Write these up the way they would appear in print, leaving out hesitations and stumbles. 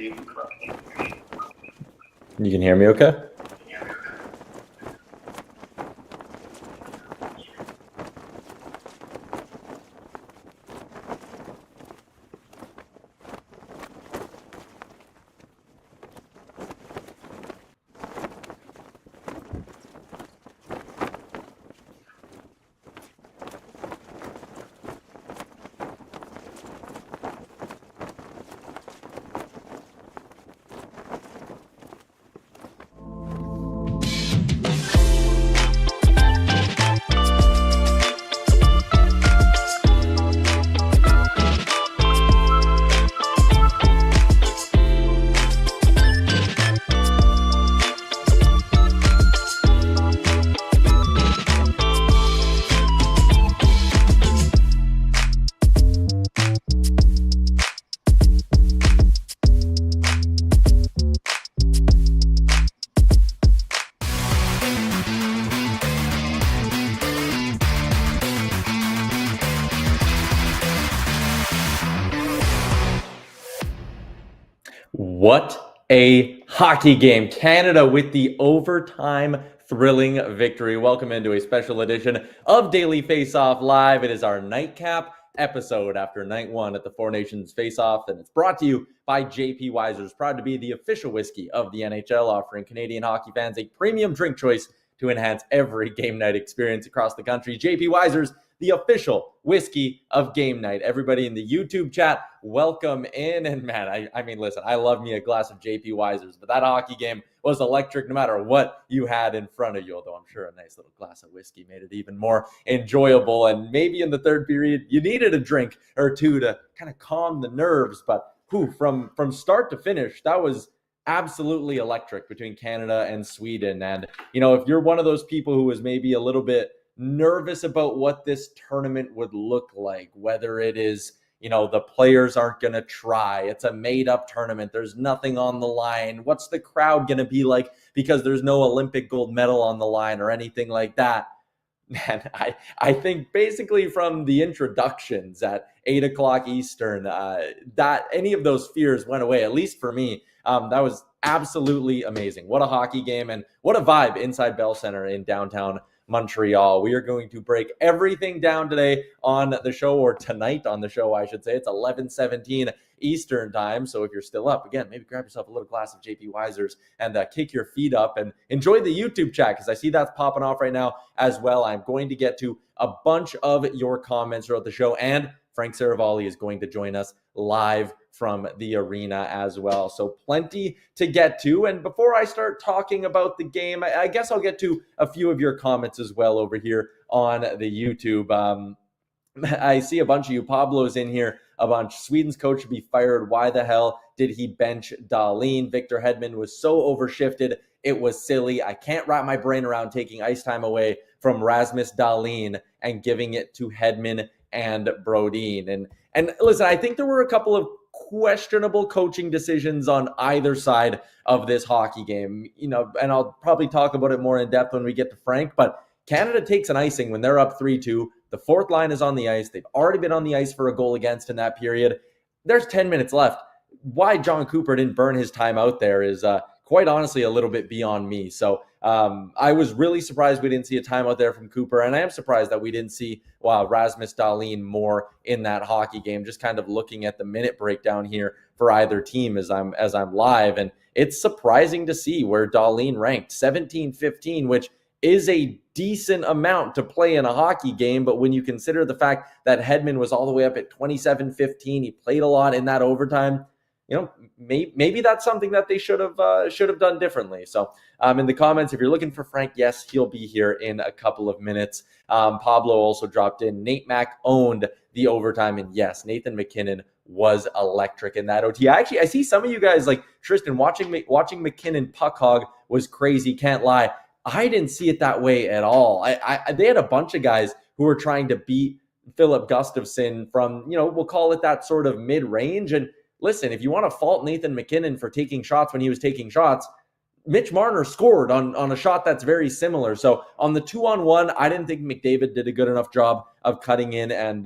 You can hear me okay? What a hockey game. Canada with the overtime thrilling victory. Welcome into a special edition of Daily Faceoff Live. It is our nightcap episode after night one at the Four Nations Faceoff, and it's brought to you by JP Wiser's, proud to be the official whiskey of the NHL, offering Canadian hockey fans a premium drink choice to enhance every game night experience across the country. JP Wiser's, the official whiskey of game night. Everybody in the YouTube chat, welcome in. And man, I mean, listen, I love me a glass of JP Wiser's, but that hockey game was electric no matter what you had in front of you, although I'm sure a nice little glass of whiskey made it even more enjoyable. And maybe in the third period, you needed a drink or two to kind of calm the nerves. But from start to finish, that was absolutely electric between Canada and Sweden. And, you know, if you're one of those people who was maybe a little bit nervous about what this tournament would look like, whether it is, you know, the players aren't going to try, it's a made-up tournament, there's nothing on the line, what's the crowd going to be like because there's no Olympic gold medal on the line or anything like that. Man, I think basically from the introductions at 8 o'clock Eastern, that any of those fears went away, at least for me. That was absolutely amazing. What a hockey game and what a vibe inside Bell Center in downtown Montreal. We are going to break everything down today on the show, or tonight on the show, I should say. It's 11:17 Eastern time. So if you're still up, again, maybe grab yourself a little glass of JP Wiser's and kick your feet up and enjoy the YouTube chat, because I see that's popping off right now as well. I'm going to get to a bunch of your comments throughout the show, and Frank Seravalli is going to join us live from the arena as well. So plenty to get to. And before I start talking about the game, I guess I'll get to a few of your comments as well over here on the YouTube. I see a bunch of you. Pablo's in here a bunch. Sweden's coach should be fired. Why the hell did he bench Dahlin? Victor Hedman was so overshifted. It was silly. I can't wrap my brain around taking ice time away from Rasmus Dahlin and giving it to Hedman and Brodin. And listen, I think there were a couple of questionable coaching decisions on either side of this hockey game, you know, and I'll probably talk about it more in depth when we get to Frank, but Canada takes an icing when they're up 3-2. The fourth line is on the ice. They've already been on the ice for a goal against in that period. There's 10 minutes left. Why John Cooper didn't burn his time out there is quite honestly a little bit beyond me. So I was really surprised we didn't see a timeout there from Cooper, and I am surprised that we didn't see Rasmus Dahlin more in that hockey game. Just kind of looking at the minute breakdown here for either team as I'm live, and it's surprising to see where Dahlin ranked 17-15, which is a decent amount to play in a hockey game. But when you consider the fact that Hedman was all the way up at 27-15, he played a lot in that overtime, you know, maybe that's something that they should have done differently. So in the comments, if you're looking for Frank, yes, he'll be here in a couple of minutes. Pablo also dropped in. Nate Mack owned the overtime, and yes, Nathan MacKinnon was electric in that OT. I see some of you guys like Tristan watching MacKinnon puck hog was crazy. Can't lie, I didn't see it that way at all. They had a bunch of guys who were trying to beat Philip Gustafsson from, you know, we'll call it that sort of mid-range. And listen, if you want to fault Nathan MacKinnon for taking shots when he was taking shots, Mitch Marner scored on a shot that's very similar. So on the 2-on-1, I didn't think McDavid did a good enough job of cutting in and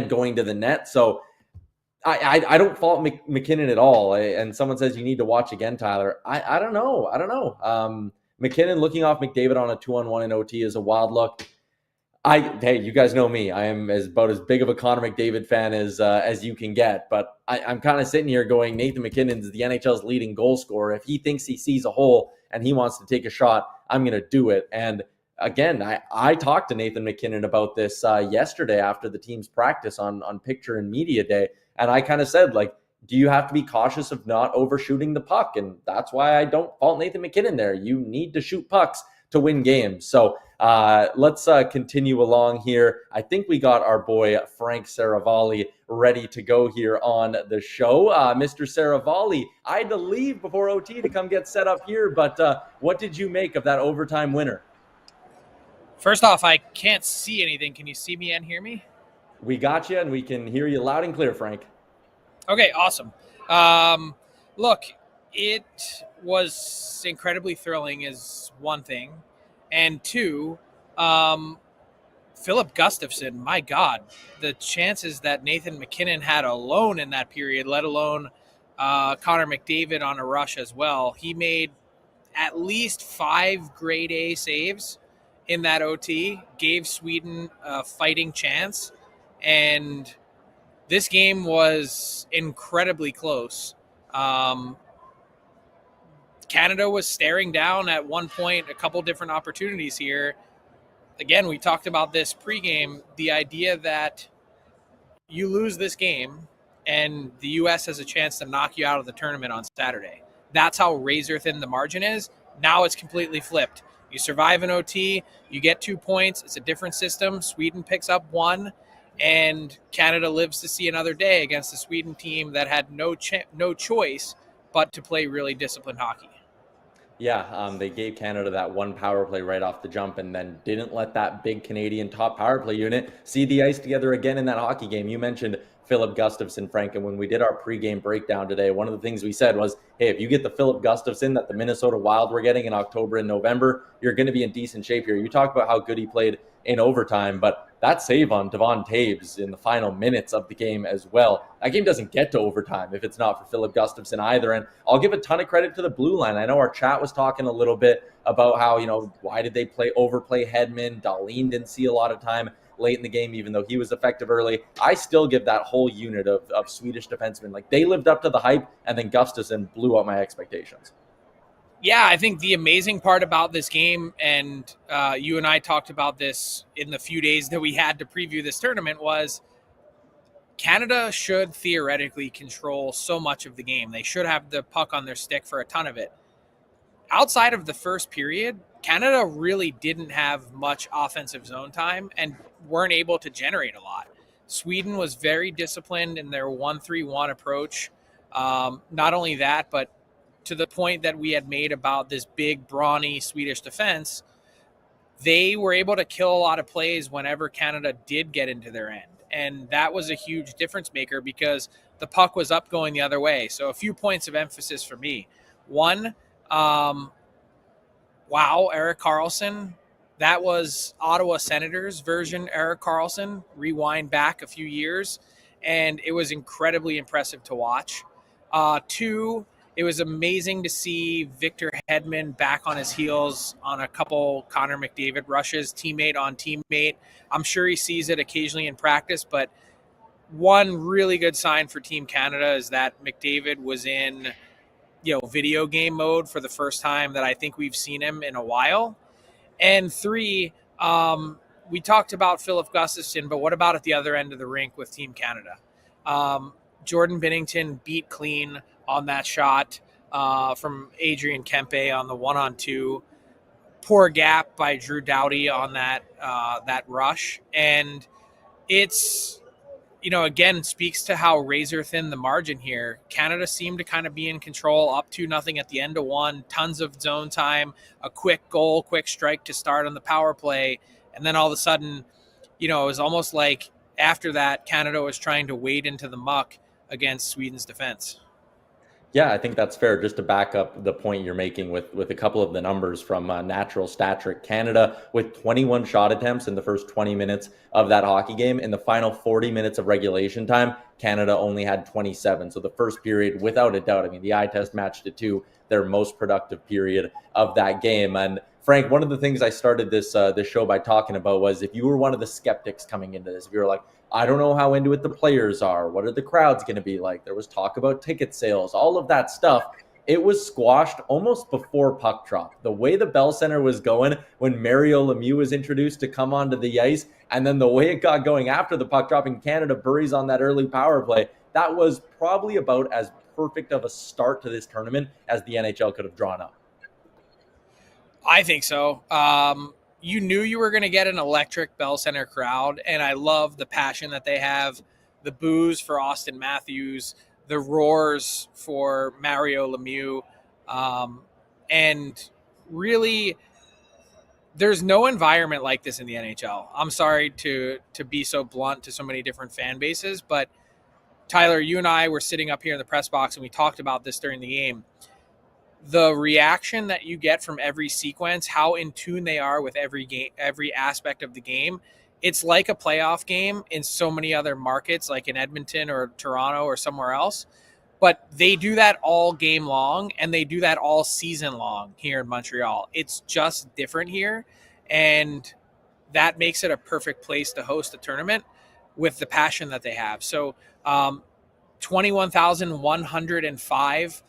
going to the net. So I don't fault McKinnon at all. And someone says you need to watch again, Tyler. I don't know. McKinnon looking off McDavid on a 2-on-1 in OT is a wild look. Hey, you guys know me. I am about as big of a Connor McDavid fan as you can get. But I'm kind of sitting here going, Nathan McKinnon's the NHL's leading goal scorer. If he thinks he sees a hole and he wants to take a shot, I'm going to do it. And again, I talked to Nathan McKinnon about this yesterday after the team's practice on Picture and Media Day. And I kind of said, like, do you have to be cautious of not overshooting the puck? And that's why I don't fault Nathan McKinnon there. You need to shoot pucks to win games. So let's continue along here. I think we got our boy Frank Seravalli ready to go here on the show. Mr. Seravalli, I had to leave before OT to come get set up here, but what did you make of that overtime winner? First off, I can't see anything. Can you see me and hear me? We got you, and we can hear you loud and clear, Frank. Okay, awesome. Look, it was incredibly thrilling is one thing. And two, Philip Gustafsson, my God, the chances that Nathan McKinnon had alone in that period, let alone Connor McDavid on a rush as well. He made at least 5 grade A saves in that OT, gave Sweden a fighting chance. And this game was incredibly close. Canada was staring down at one point a couple different opportunities here. Again, we talked about this pregame, the idea that you lose this game and the U.S. has a chance to knock you out of the tournament on Saturday. That's how razor thin the margin is. Now it's completely flipped. You survive an OT, you get 2 points. It's a different system. Sweden picks up 1, and Canada lives to see another day against a Sweden team that had no choice but to play really disciplined hockey. Yeah, they gave Canada that one power play right off the jump and then didn't let that big Canadian top power play unit see the ice together again in that hockey game. You mentioned Philip Gustafsson, Frank, and when we did our pregame breakdown today, one of the things we said was, hey, if you get the Philip Gustafsson that the Minnesota Wild were getting in October and November, you're going to be in decent shape here. You talk about how good he played in overtime, but that save on Devon Toews in the final minutes of the game as well. That game doesn't get to overtime if it's not for Philip Gustafsson either. And I'll give a ton of credit to the blue line. I know our chat was talking a little bit about how, why did they overplay Hedman? Dahlin didn't see a lot of time late in the game, even though he was effective early. I still give that whole unit of Swedish defensemen, like, they lived up to the hype, and then Gustafsson blew up my expectations. Yeah, I think the amazing part about this game, and you and I talked about this in the few days that we had to preview this tournament, was Canada should theoretically control so much of the game. They should have the puck on their stick for a ton of it. Outside of the first period, Canada really didn't have much offensive zone time and weren't able to generate a lot. Sweden was very disciplined in their 1-3-1 approach. Not only that, but to the point that we had made about this big, brawny Swedish defense, they were able to kill a lot of plays whenever Canada did get into their end. And that was a huge difference maker because the puck was up going the other way. So a few points of emphasis for me. One, wow, Erik Karlsson. That was Ottawa Senators version Erik Karlsson. Rewind back a few years. And it was incredibly impressive to watch. Two, it was amazing to see Victor Hedman back on his heels on a couple Connor McDavid rushes, teammate on teammate. I'm sure he sees it occasionally in practice, but one really good sign for Team Canada is that McDavid was in, video game mode for the first time that I think we've seen him in a while. And three, we talked about Philip Gustafsson, but what about at the other end of the rink with Team Canada? Jordan Binnington beat clean on that shot from Adrian Kempe on the 1-on-2. Poor gap by Drew Doughty on that rush. And it's, again, speaks to how razor thin the margin here. Canada seemed to kind of be in control, up 2-0 at the end of one, tons of zone time, a quick goal, quick strike to start on the power play. And then all of a sudden, it was almost like after that, Canada was trying to wade into the muck against Sweden's defense. Yeah, I think that's fair. Just to back up the point you're making with a couple of the numbers from Natural Stat Trick, Canada with 21 shot attempts in the first 20 minutes of that hockey game. In the final 40 minutes of regulation time, Canada only had 27. So the first period, without a doubt, I mean, the eye test matched it to their most productive period of that game. And Frank, one of the things I started this show by talking about was, if you were one of the skeptics coming into this, if you were like, I don't know how into it the players are, what are the crowds going to be like? There was talk about ticket sales, all of that stuff. It was squashed almost before puck drop. The way the Bell Center was going when Mario Lemieux was introduced to come onto the ice, and then the way it got going after the puck drop and Canada buries on that early power play, that was probably about as perfect of a start to this tournament as the NHL could have drawn up. I think so. You knew you were going to get an electric Bell Center crowd, and I love the passion that they have, the boos for Austin Matthews, the roars for Mario Lemieux, and really, there's no environment like this in the NHL. I'm sorry to be so blunt to so many different fan bases, but Tyler, you and I were sitting up here in the press box, and we talked about this during the game. The reaction that you get from every sequence, how in tune they are with every game, every aspect of the game. It's like a playoff game in so many other markets, like in Edmonton or Toronto or somewhere else. But they do that all game long, and they do that all season long here in Montreal. It's just different here, and that makes it a perfect place to host a tournament with the passion that they have. So 21,105.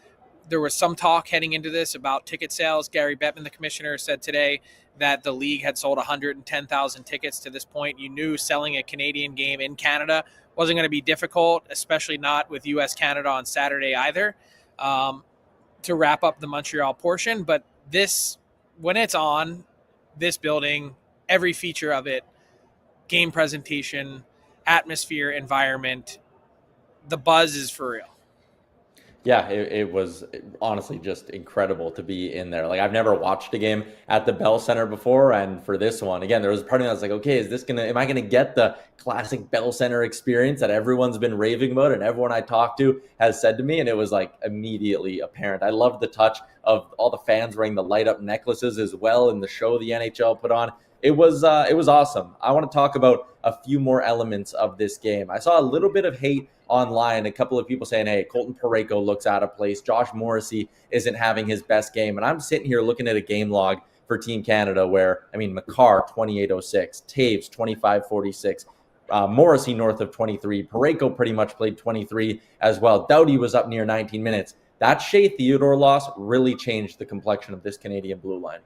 There was some talk heading into this about ticket sales. Gary Bettman, the commissioner, said today that the league had sold 110,000 tickets to this point. You knew selling a Canadian game in Canada wasn't going to be difficult, especially not with U.S.-Canada on Saturday either, to wrap up the Montreal portion. But this, when it's on, this building, every feature of it, game presentation, atmosphere, environment, the buzz is for real. Yeah, it was honestly just incredible to be in there. Like, I've never watched a game at the Bell Center before, and for this one, again, there was a part of me that was like, okay, am I gonna get the classic Bell Center experience that everyone's been raving about and everyone I talked to has said to me? And it was like immediately apparent. I loved the touch of all the fans wearing the light up necklaces as well in the show the NHL put on. It was awesome. I want to talk about a few more elements of this game. I saw a little bit of hate online, a couple of people saying, hey, Colton Parayko looks out of place. Josh Morrissey isn't having his best game. And I'm sitting here looking at a game log for Team Canada where, I mean, Makar, 28.06, Taves, 25.46, Morrissey north of 23. Parayko pretty much played 23 as well. Doughty was up near 19 minutes. That Shea Theodore loss really changed the complexion of this Canadian blue line.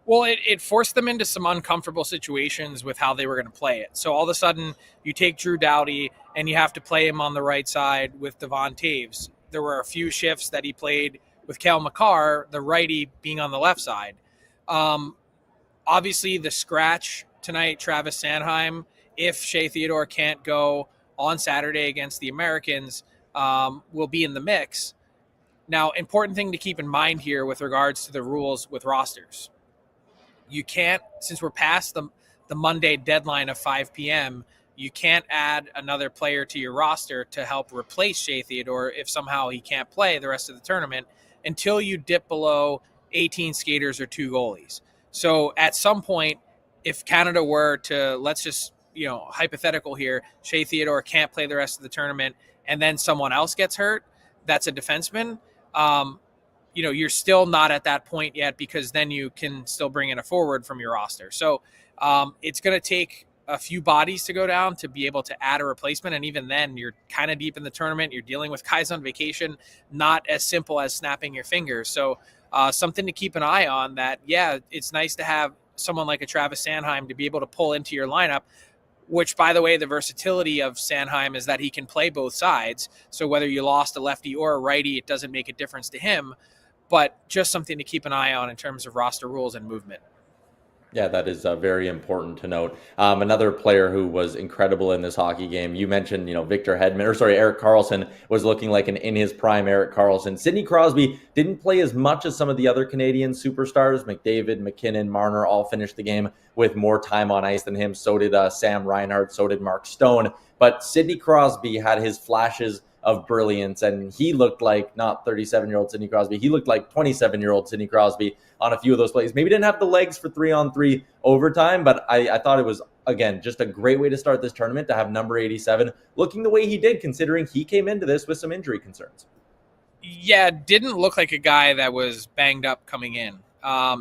Well, it forced them into some uncomfortable situations with how they were going to play it. So all of a sudden, you take Drew Doughty and you have to play him on the right side with Devon Taves. There were a few shifts that he played with Cale Makar, the righty, being on the left side. Obviously, the scratch tonight, Travis Sanheim, if Shea Theodore can't go on Saturday against the Americans, will be in the mix. Now, important thing to keep in mind here with regards to the rules with rosters. You can't, since we're past the Monday deadline of 5 p.m., you can't add another player to your roster to help replace Shea Theodore if somehow he can't play the rest of the tournament until you dip below 18 skaters or 2 goalies. So at some point, if Canada were to, let's just, hypothetical here, Shea Theodore can't play the rest of the tournament and then someone else gets hurt, that's a defenseman, you're still not at that point yet because then you can still bring in a forward from your roster. So it's going to take a few bodies to go down to be able to add a replacement. And even then, you're kind of deep in the tournament. You're dealing with guys on vacation, not as simple as snapping your fingers. So something to keep an eye on that, yeah, it's nice to have someone like a Travis Sanheim to be able to pull into your lineup, which, by the way, the versatility of Sanheim is that he can play both sides. So whether you lost a lefty or a righty, it doesn't make a difference to him. But just something to keep an eye on in terms of roster rules and movement. Yeah, that is very important to note. Another player who was incredible in this hockey game, you mentioned, Erik Karlsson was looking like an in his prime Erik Karlsson. Sidney Crosby didn't play as much as some of the other Canadian superstars. McDavid, McKinnon, Marner all finished the game with more time on ice than him. So did Sam Reinhart, so did Mark Stone. But Sidney Crosby had his flashes of brilliance, and he looked like not 37-year-old Sidney Crosby. He looked like 27-year-old Sidney Crosby on a few of those plays. Maybe didn't have the legs for 3-on-3 overtime, but I thought it was again, just a great way to start this tournament to have number 87 looking the way he did, considering he came into this with some injury concerns. Yeah, didn't look like a guy that was banged up coming in.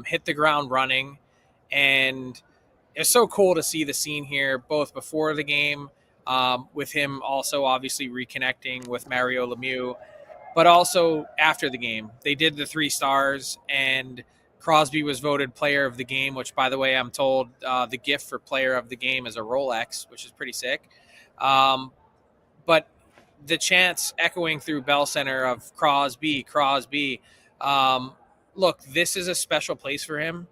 Hit the ground running, and it's so cool to see the scene here, both before the game, with him also obviously reconnecting with Mario Lemieux, but also after the game. They did the 3 stars, and Crosby was voted player of the game, which, by the way, I'm told the gift for player of the game is a Rolex, which is pretty sick. But the chants echoing through Bell Center of Crosby, Crosby. Look, this is a special place for him.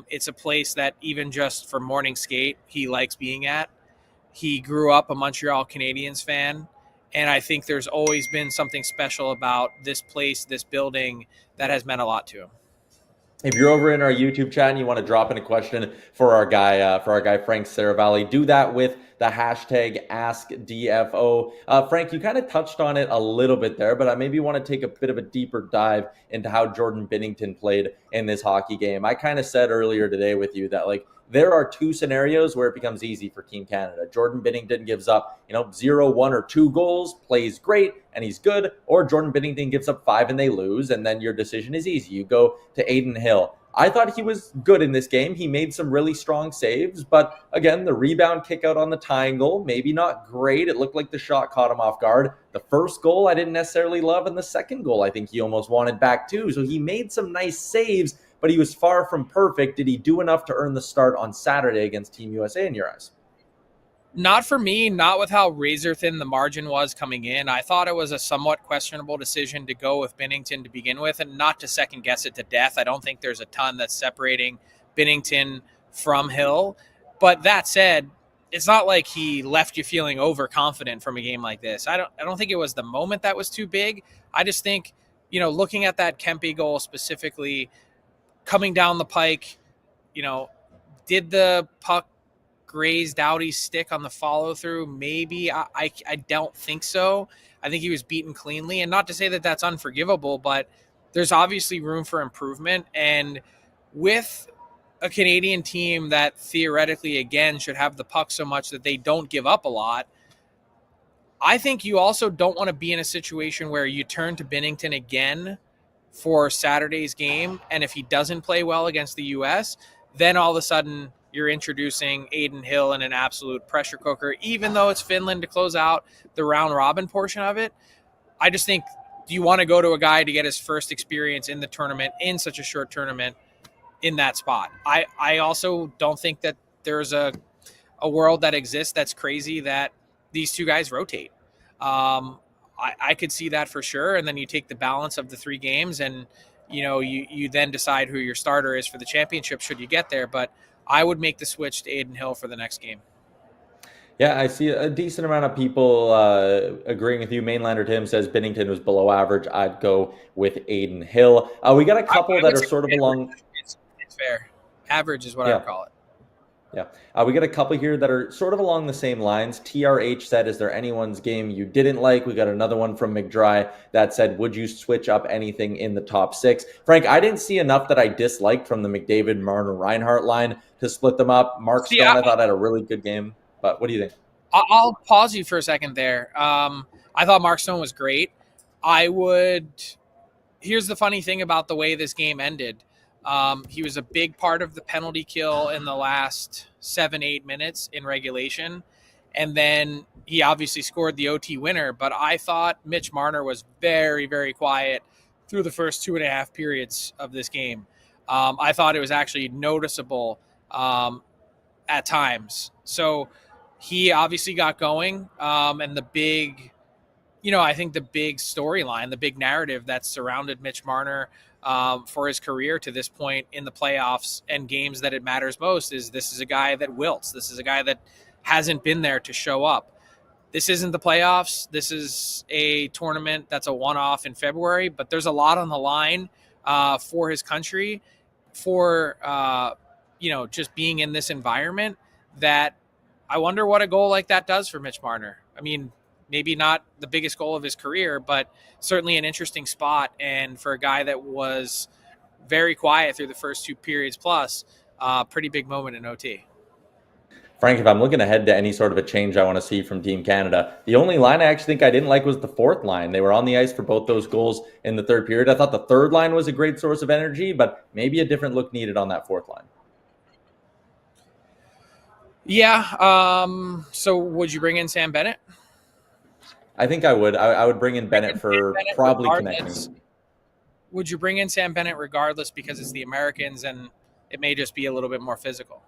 It's a place that even just for morning skate, he likes being at. He grew up a Montreal Canadiens fan, and I think there's always been something special about this place, this building, that has meant a lot to him. If you're over in our YouTube chat and you want to drop in a question for our guy Frank Seravalli, do that with the hashtag AskDFO. Frank, you kind of touched on it a little bit there, but I maybe want to take a bit of a deeper dive into how Jordan Binnington played in this hockey game. I kind of said earlier today with you that there are 2 scenarios where it becomes easy for Team Canada. Jordan Binnington gives up, 0, 1, or 2 goals, plays great, and he's good, or Jordan Binnington gives up 5 and they lose, and then your decision is easy. You go to Adin Hill. I thought he was good in this game. He made some really strong saves, but again, the rebound kick out on the tying goal, maybe not great. It looked like the shot caught him off guard. The first goal I didn't necessarily love, and the second goal I think he almost wanted back too. So he made some nice saves, but he was far from perfect. Did he do enough to earn the start on Saturday against Team USA in your eyes? Not for me, not with how razor thin the margin was coming in. I thought it was a somewhat questionable decision to go with Binnington to begin with, and not to second guess it to death. I don't think there's a ton that's separating Binnington from Hill. But that said, it's not like he left you feeling overconfident from a game like this. I don't think it was the moment that was too big. I just think, looking at that Kempe goal specifically, coming down the pike, did the puck graze Doughty's stick on the follow through? Maybe. I don't think so. I think he was beaten cleanly, and not to say that that's unforgivable, but there's obviously room for improvement. And with a Canadian team that theoretically, again, should have the puck so much that they don't give up a lot, I think you also don't want to be in a situation where you turn to Binnington again for Saturday's game, and if he doesn't play well against the U.S., then all of a sudden you're introducing Adin Hill in an absolute pressure cooker, even though it's Finland to close out the round robin portion of it. I just think, do you want to go to a guy to get his first experience in the tournament, in such a short tournament, in that spot? I also don't think that there's a world that exists that's crazy that these 2 guys rotate. I could see that for sure. And then you take the balance of the 3 games and, you then decide who your starter is for the championship should you get there. But I would make the switch to Adin Hill for the next game. Yeah, I see a decent amount of people agreeing with you. Mainlander Tim says Binnington was below average. I'd go with Adin Hill. We got a couple that are sort of along. It's fair. Average is what I would call it. Yeah. We got a couple here that are sort of along the same lines. TRH said, is there anyone's game you didn't like? We got another one from McDry that said, would you switch up anything in the top 6? Frank, I didn't see enough that I disliked from the McDavid, Marner, Reinhart line to split them up. Mark Stone, I thought had a really good game. But what do you think? I'll pause you for a second there. I thought Mark Stone was great. Here's the funny thing about the way this game ended. He was a big part of the penalty kill in the last 7-8 minutes in regulation. And then he obviously scored the OT winner. But I thought Mitch Marner was very, very quiet through the first 2.5 periods of this game. I thought it was actually noticeable at times. So he obviously got going. And the big, I think the big storyline, the big narrative that surrounded Mitch Marner for his career to this point in the playoffs and games that it matters most is this is a guy that wilts. This is a guy that hasn't been there to show up. This isn't the playoffs. This is a tournament that's a one-off in February, but there's a lot on the line for his country, for, just being in this environment that I wonder what a goal like that does for Mitch Marner. I mean, maybe not the biggest goal of his career, but certainly an interesting spot. And for a guy that was very quiet through the first 2 periods plus, pretty big moment in OT. Frank, if I'm looking ahead to any sort of a change I want to see from Team Canada, the only line I actually think I didn't like was the fourth line. They were on the ice for both those goals in the third period. I thought the third line was a great source of energy, but maybe a different look needed on that fourth line. Yeah. So would you bring in Sam Bennett? I think I would. I would bring in Bennett for Bennett probably regardless. connecting. Would you bring in Sam Bennett regardless because it's the Americans and it may just be a little bit more physical?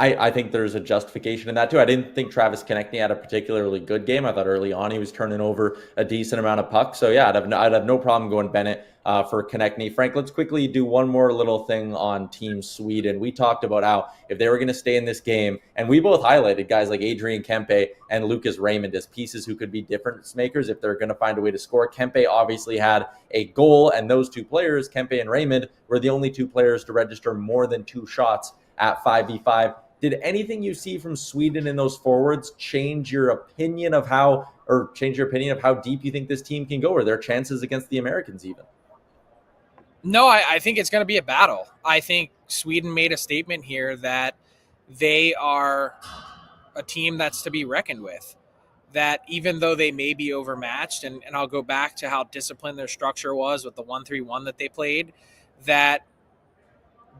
I think there's a justification in that too. I didn't think Travis Konechny had a particularly good game. I thought early on he was turning over a decent amount of pucks. So yeah, I'd have no problem going Bennett for Konechny. Frank, let's quickly do one more little thing on Team Sweden. We talked about how if they were going to stay in this game, and we both highlighted guys like Adrian Kempe and Lucas Raymond as pieces who could be difference makers if they're going to find a way to score. Kempe obviously had a goal, and those two players, Kempe and Raymond, were the only two players to register more than 2 shots at 5v5. Did anything you see from Sweden in those forwards change your opinion of how deep you think this team can go, or their chances against the Americans even? No, I think it's going to be a battle. I think Sweden made a statement here that they are a team that's to be reckoned with. That even though they may be overmatched, and I'll go back to how disciplined their structure was with the 1-3-1 that they played,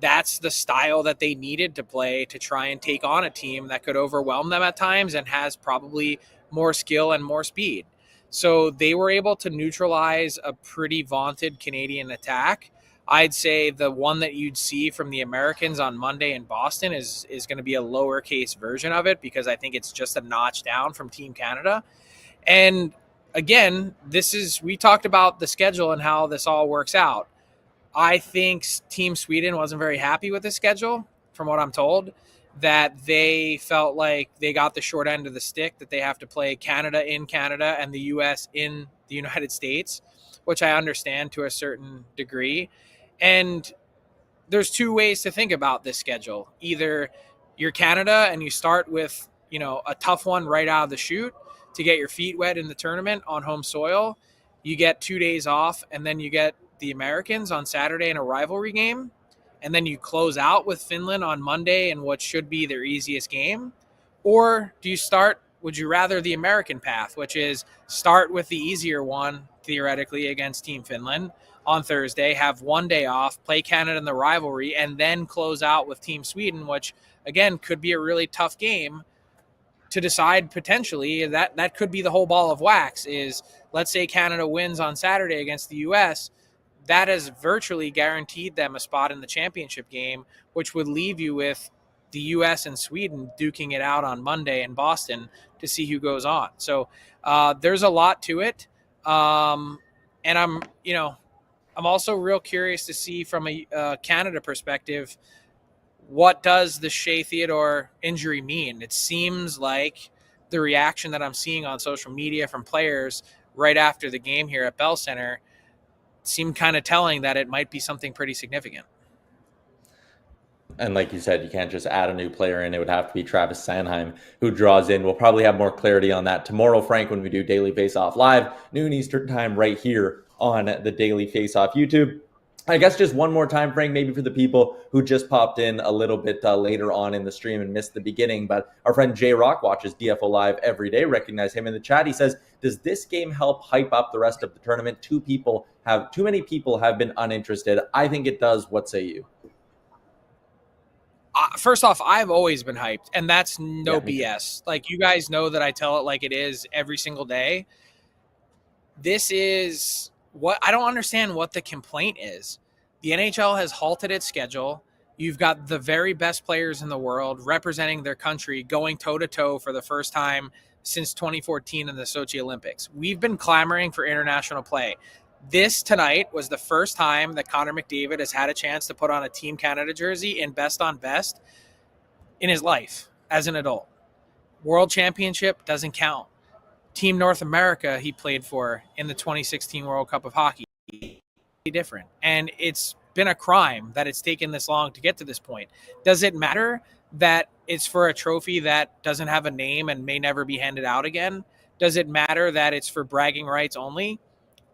that's the style that they needed to play to try and take on a team that could overwhelm them at times and has probably more skill and more speed. So they were able to neutralize a pretty vaunted Canadian attack. I'd say the one that you'd see from the Americans on Monday in Boston is going to be a lowercase version of it because I think it's just a notch down from Team Canada. And again, we talked about the schedule and how this all works out. I think Team Sweden wasn't very happy with the schedule, from what I'm told, that they felt like they got the short end of the stick, that they have to play Canada in Canada and the U.S. in the United States, which I understand to a certain degree. And there's two ways to think about this schedule. Either you're Canada and you start with, a tough one right out of the chute to get your feet wet in the tournament on home soil. You get 2 days off, and then you get the Americans on Saturday in a rivalry game, and then you close out with Finland on Monday in what should be their easiest game? Or would you rather the American path, which is start with the easier one, theoretically, against Team Finland on Thursday, have 1 day off, play Canada in the rivalry, and then close out with Team Sweden, which, again, could be a really tough game to decide potentially. That could be the whole ball of wax is, let's say Canada wins on Saturday against the U.S., that has virtually guaranteed them a spot in the championship game, which would leave you with the U.S. and Sweden duking it out on Monday in Boston to see who goes on. So there's a lot to it. And I'm also real curious to see from a Canada perspective, what does the Shea Theodore injury mean? It seems like the reaction that I'm seeing on social media from players right after the game here at Bell Center seemed kind of telling that it might be something pretty significant. And like you said, you can't just add a new player in. It would have to be Travis Sanheim who draws in. We'll probably have more clarity on that tomorrow, Frank, when we do Daily Faceoff Live, noon Eastern time, right here on the Daily Faceoff YouTube. I guess just one more time, Frank, maybe for the people who just popped in a little bit later on in the stream and missed the beginning. But our friend Jay Rock watches DFO Live every day. Recognize him in the chat. He says, does this game help hype up the rest of the tournament? Too many people have been uninterested. I think it does. What say you? First off, I've always been hyped, and that's no BS. Like, you guys know that I tell it like it is every single day. This is what I don't understand what the complaint is. The NHL has halted its schedule. You've got the very best players in the world representing their country going toe-to-toe for the first time since 2014 in the Sochi Olympics. We've been clamoring for international play. This tonight was the first time that Connor McDavid has had a chance to put on a Team Canada jersey in best on best in his life as an adult. World Championship doesn't count. Team North America he played for in the 2016 World Cup of Hockey. Different. And it's been a crime that it's taken this long to get to this point. Does it matter that it's for a trophy that doesn't have a name and may never be handed out again? Does it matter that it's for bragging rights only?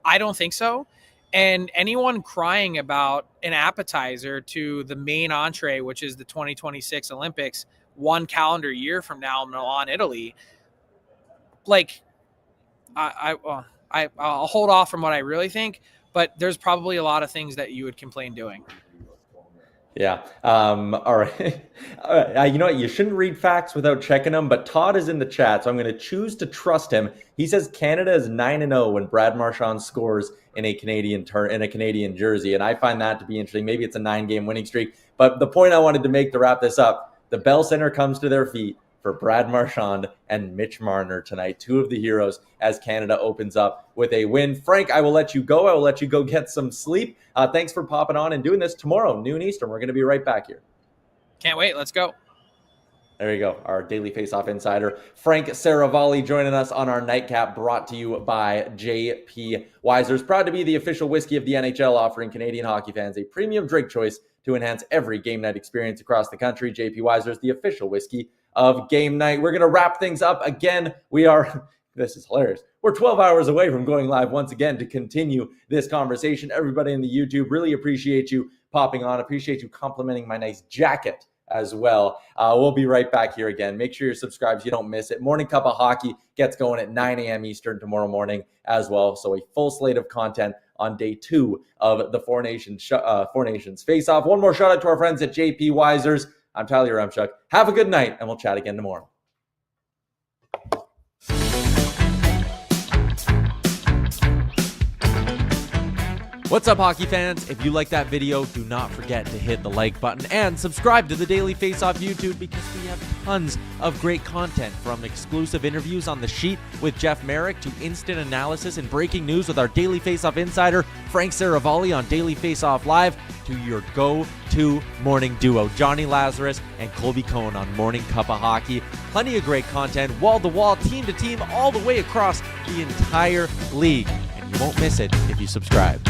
I don't think so. And anyone crying about an appetizer to the main entree, which is the 2026 Olympics, one calendar year from now, Milan, Italy, like I'll hold off from what I really think, but there's probably a lot of things that you would complain doing. Yeah. All right. You know what? You shouldn't read facts without checking them, but Todd is in the chat, so I'm going to choose to trust him. He says Canada is 9-0 when Brad Marchand scores in a Canadian jersey, and I find that to be interesting. Maybe it's a 9-game winning streak, but the point I wanted to make to wrap this up, the Bell Center comes to their feet for Brad Marchand and Mitch Marner tonight, two of the heroes, as Canada opens up with a win. Frank, I will let you go. I will let you go get some sleep. Thanks for popping on and doing this tomorrow, noon Eastern. We're going to be right back here. Can't wait. Let's go. There you go, our Daily Faceoff insider, Frank Seravalli, joining us on our nightcap, brought to you by JP Wiser's. Proud to be the official whiskey of the NHL, offering Canadian hockey fans a premium drink choice to enhance every game night experience across the country. JP Wiser's, the official whiskey of game night. We're going to wrap things up again. This is hilarious. We're 12 hours away from going live once again to continue this conversation. Everybody in the YouTube, really appreciate you popping on. Appreciate you complimenting my nice jacket as well. We'll be right back here again. Make sure you're subscribed so you don't miss it. Morning Cup of Hockey gets going at 9 a.m. Eastern tomorrow morning as well. So a full slate of content on day 2 of the Four Nations Face-Off. One more shout out to our friends at JP Wiser's. I'm Tyler Yaremchuck. Have a good night, and we'll chat again tomorrow. What's up, hockey fans? If you like that video, do not forget to hit the like button and subscribe to the Daily Faceoff YouTube, because we have tons of great content, from exclusive interviews on The Sheet with Jeff Merrick to instant analysis and breaking news with our Daily Faceoff insider, Frank Seravalli, on Daily Faceoff Live, to your go-to morning duo, Johnny Lazarus and Colby Cohen, on Morning Cup of Hockey. Plenty of great content, wall-to-wall, team-to-team, all the way across the entire league. And you won't miss it if you subscribe.